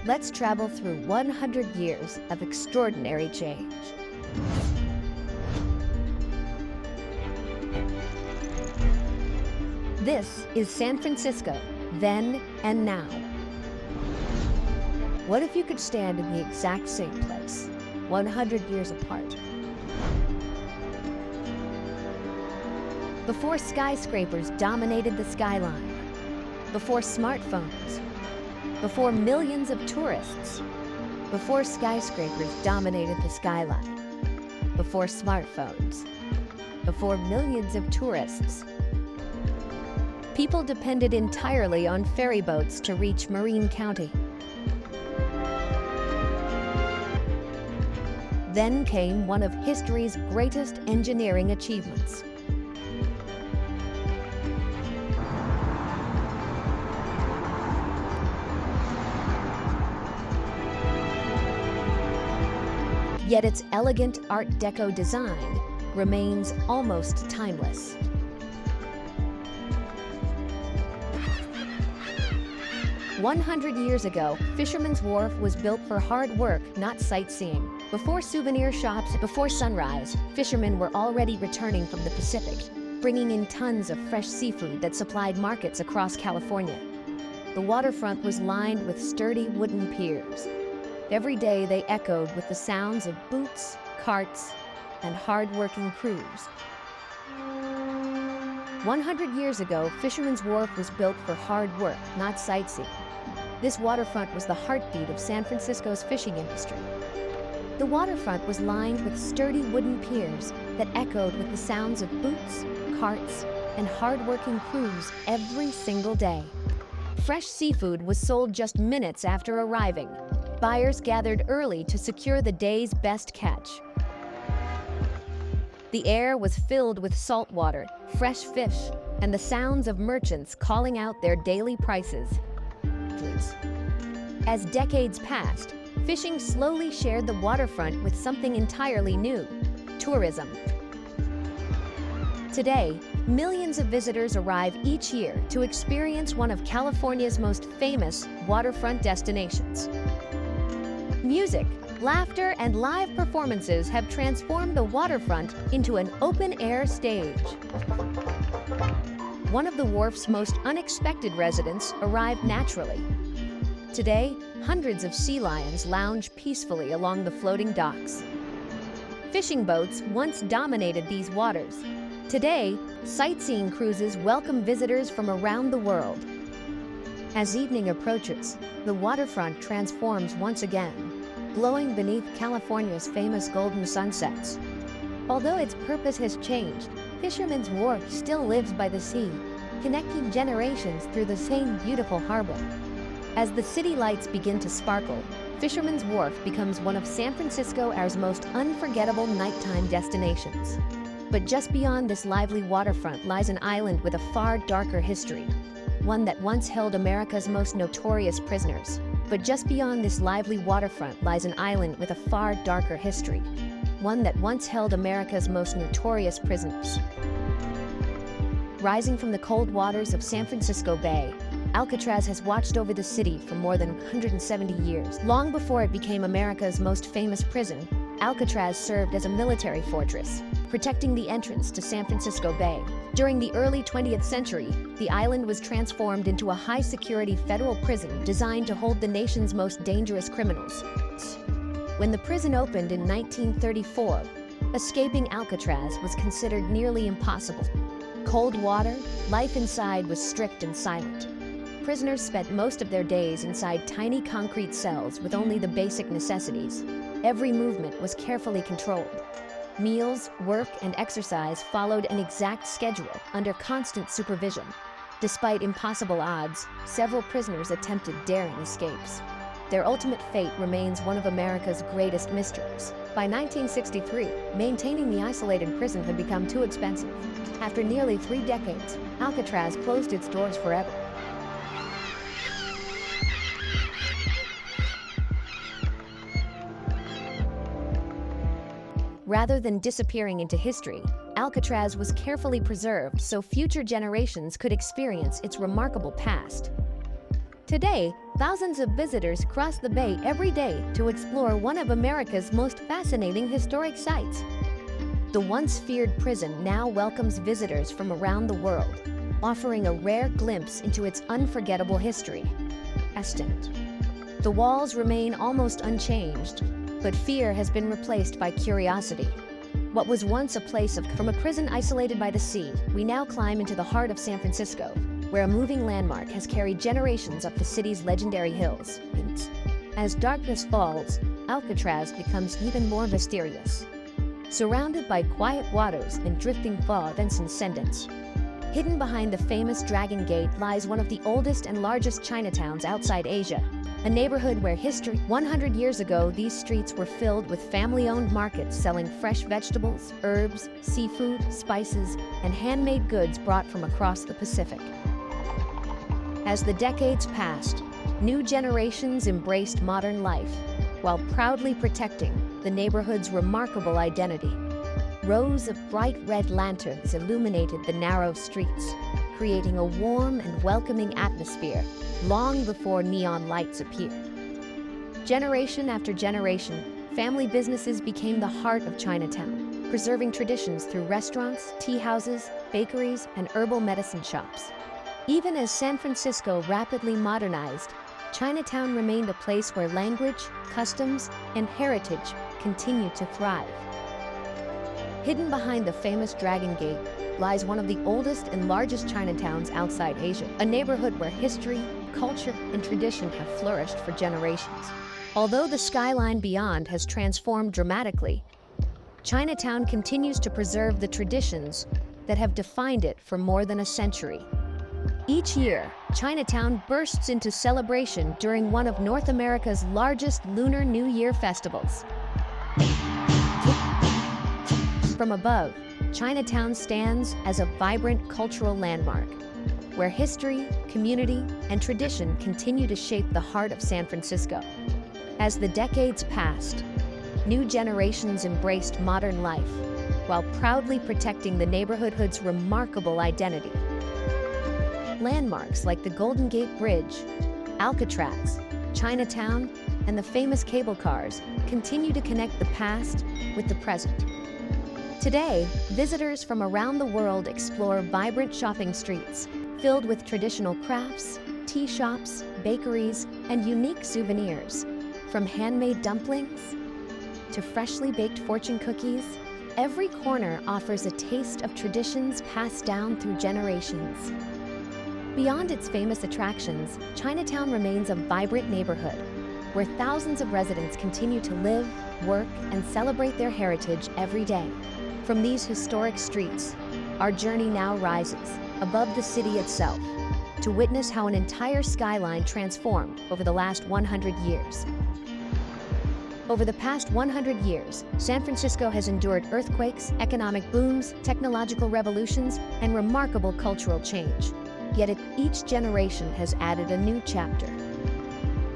Let's travel through 100 years of extraordinary change. This is San Francisco, then and now. What if you could stand in the exact same place, 100 years apart? Before skyscrapers dominated the skyline, before smartphones, before millions of tourists, before skyscrapers dominated the skyline, before smartphones, before millions of tourists, people depended entirely on ferry boats to reach Marin County. Then came one of history's greatest engineering achievements. Yet its elegant Art Deco design remains almost timeless. "100 years ago, Fisherman's Wharf was built for hard work, not sightseeing. Before souvenir shops, before sunrise, fishermen were already returning from the Pacific, bringing in tons of fresh seafood that supplied markets across California. The waterfront was lined with sturdy wooden piers. Every day they echoed with the sounds of boots, carts, and hard-working crews. 100 years ago, Fisherman's Wharf was built for hard work, not sightseeing. This waterfront was the heartbeat of San Francisco's fishing industry. The waterfront was lined with sturdy wooden piers that echoed with the sounds of boots, carts, and hard-working crews every single day. Fresh seafood was sold just minutes after arriving. Buyers gathered early to secure the day's best catch. The air was filled with salt water, fresh fish, and the sounds of merchants calling out their daily prices. As decades passed, fishing slowly shared the waterfront with something entirely new: tourism. Today, millions of visitors arrive each year to experience one of California's most famous waterfront destinations. Music, laughter, and live performances have transformed the waterfront into an open-air stage. One of the wharf's most unexpected residents arrived naturally. Today, hundreds of sea lions lounge peacefully along the floating docks. Fishing boats once dominated these waters. Today, sightseeing cruises welcome visitors from around the world. As evening approaches, the waterfront transforms once again, glowing beneath California's famous golden sunsets. Although its purpose has changed, Fisherman's Wharf still lives by the sea, connecting generations through the same beautiful harbor. As the city lights begin to sparkle, Fisherman's Wharf becomes one of San Francisco's most unforgettable nighttime destinations. But just beyond this lively waterfront lies an island with a far darker history, one that once held America's most notorious prisoners. But just beyond this lively waterfront lies an island with a far darker history, one that once held America's most notorious prisoners. Rising from the cold waters of San Francisco Bay, Alcatraz has watched over the city for more than 170 years. Long before it became America's most famous prison, Alcatraz served as a military fortress, protecting the entrance to San Francisco Bay. During the early 20th century, the island was transformed into a high-security federal prison designed to hold the nation's most dangerous criminals. When the prison opened in 1934, escaping Alcatraz was considered nearly impossible. Cold water, life inside was strict and silent. Prisoners spent most of their days inside tiny concrete cells with only the basic necessities. Every movement was carefully controlled. Meals, work, and exercise followed an exact schedule under constant supervision. Despite impossible odds, several prisoners attempted daring escapes. Their ultimate fate remains one of America's greatest mysteries. By 1963, maintaining the isolated prison had become too expensive. After nearly 3 decades, Alcatraz closed its doors forever. Rather than disappearing into history, Alcatraz was carefully preserved so future generations could experience its remarkable past. Today, Thousands of visitors cross the bay every day to explore one of America's most fascinating historic sites. The once feared prison now welcomes visitors from around the world, offering a rare glimpse into its unforgettable history. The walls remain almost unchanged, but fear has been replaced by curiosity. What was once a place from a prison isolated by the sea, we now climb into the heart of San Francisco, where a moving landmark has carried generations up the city's legendary hills. As darkness falls, Alcatraz becomes even more mysterious. Surrounded by quiet waters and drifting fog and transcendence, hidden behind the famous Dragon Gate lies one of the oldest and largest Chinatowns outside Asia, a neighborhood where history. 100 years ago, these streets were filled with family-owned markets selling fresh vegetables, herbs, seafood, spices, and handmade goods brought from across the Pacific. As the decades passed, new generations embraced modern life, while proudly protecting the neighborhood's remarkable identity. Rows of bright red lanterns illuminated the narrow streets, creating a warm and welcoming atmosphere long before neon lights appeared. Generation after generation, family businesses became the heart of Chinatown, preserving traditions through restaurants, tea houses, bakeries, and herbal medicine shops. Even as San Francisco rapidly modernized, Chinatown remained a place where language, customs, and heritage continued to thrive. Hidden behind the famous Dragon Gate lies one of the oldest and largest Chinatowns outside Asia, a neighborhood where history, culture, and tradition have flourished for generations. Although the skyline beyond has transformed dramatically, Chinatown continues to preserve the traditions that have defined it for more than a century. Each year, Chinatown bursts into celebration during one of North America's largest Lunar New Year festivals. From above, Chinatown stands as a vibrant cultural landmark, where history, community, and tradition continue to shape the heart of San Francisco. As the decades passed, new generations embraced modern life, while proudly protecting the neighborhood's remarkable identity. Landmarks like the Golden Gate Bridge, Alcatraz, Chinatown, and the famous cable cars continue to connect the past with the present. Today, visitors from around the world explore vibrant shopping streets filled with traditional crafts, tea shops, bakeries, and unique souvenirs. From handmade dumplings to freshly baked fortune cookies, every corner offers a taste of traditions passed down through generations. Beyond its famous attractions, Chinatown remains a vibrant neighborhood where thousands of residents continue to live, work, and celebrate their heritage every day. From these historic streets, our journey now rises above the city itself to witness how an entire skyline transformed over the last 100 years. Over the past 100 years, San Francisco has endured earthquakes, economic booms, technological revolutions, and remarkable cultural change. Yet each generation has added a new chapter,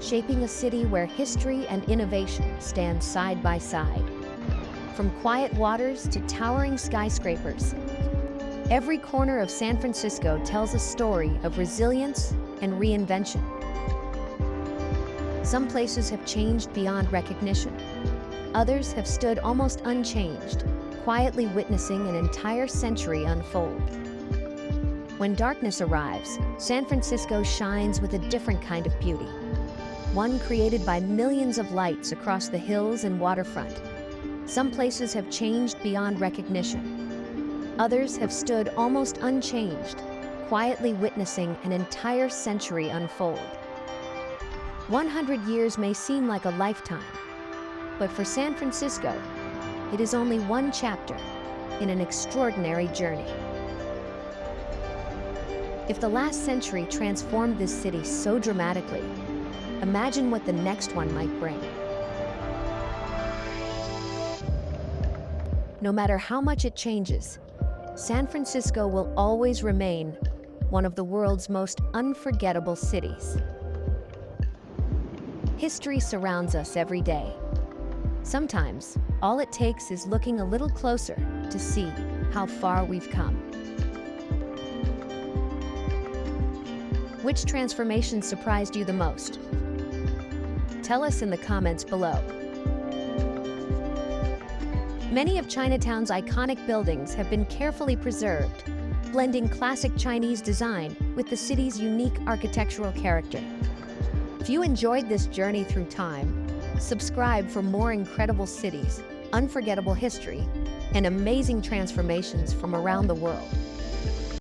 shaping a city where history and innovation stand side by side. From quiet waters to towering skyscrapers, every corner of San Francisco tells a story of resilience and reinvention. Some places have changed beyond recognition. Others have stood almost unchanged, quietly witnessing an entire century unfold. When darkness arrives, San Francisco shines with a different kind of beauty, one created by millions of lights across the hills and waterfront. Some places have changed beyond recognition. Others have stood almost unchanged, quietly witnessing an entire century unfold. 100 years may seem like a lifetime, but for San Francisco, it is only one chapter in an extraordinary journey. If the last century transformed this city so dramatically, imagine what the next one might bring. No matter how much it changes, San Francisco will always remain one of the world's most unforgettable cities. History surrounds us every day. Sometimes, all it takes is looking a little closer to see how far we've come. Which transformation surprised you the most? Tell us in the comments below. Many of Chinatown's iconic buildings have been carefully preserved, blending classic Chinese design with the city's unique architectural character. If you enjoyed this journey through time, subscribe for more incredible cities, unforgettable history, and amazing transformations from around the world.